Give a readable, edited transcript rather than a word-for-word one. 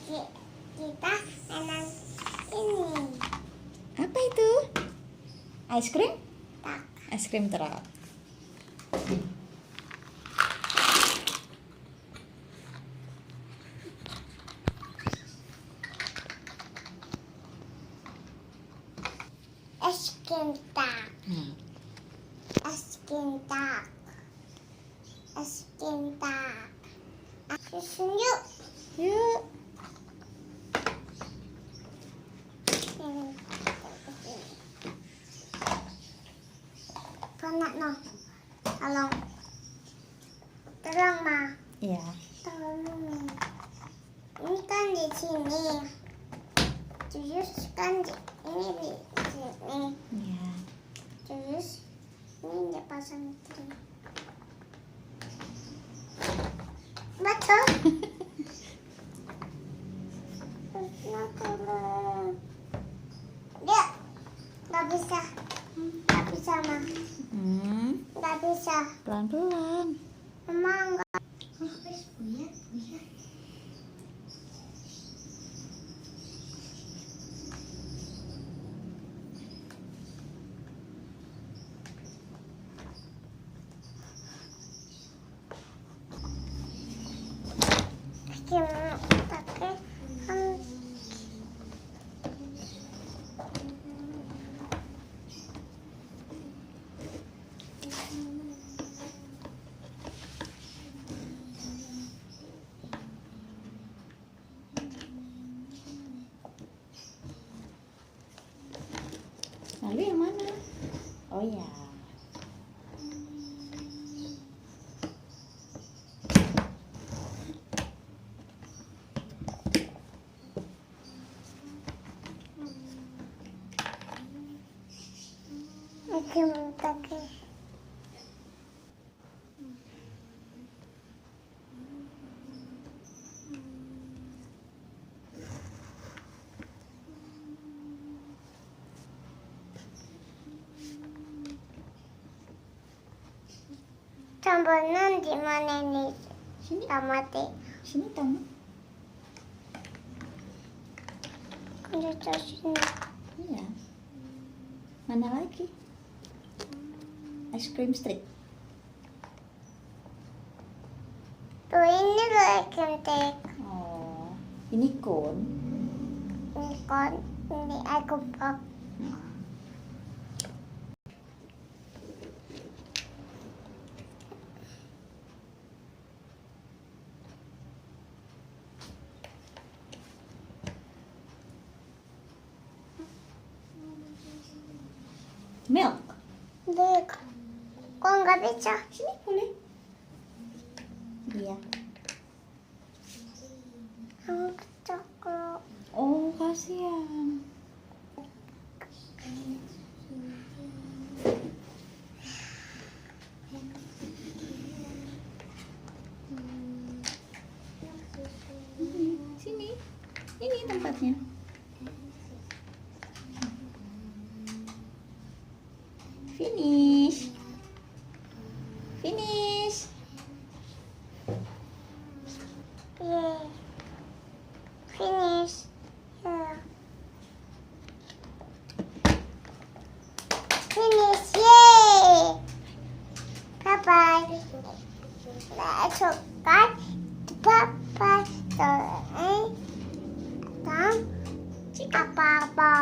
kita mainan ini. Apa itu? Es krim? Tak. Es krim truk. Es krim tak. Es krim tak. Es krim tak. Susun yuk. Yuk. Panak no. Tolong ma. Iya. Tolong Mami. Ini kan di sini. Terus kan ini di sini. Iya. Terus ini dipasang itu. Betul. Dia nggak bisa ma. Nggak bisa. Pelan-pelan. Emang nggak. Tapi Lalu yang mana? Oh ya. tapi campuran di mana nih? Sini. Tomatnya. Sini tomat. Udah sini. Iya. Mana lagi? Es krim stick. Tuh ini loh kentek. Oh, ini cone. Ini kon. Ini aku pop. Milk. Dek. Kok nggak bisa? Sini boleh. Iya. Aku coklat. Oh, kasihan. Sini. Ini tempatnya. Finish. Finish. Yay. Finish. Yeah. Finish. Yay. Bye-bye. Let's go. Bye-bye. Apa-apa.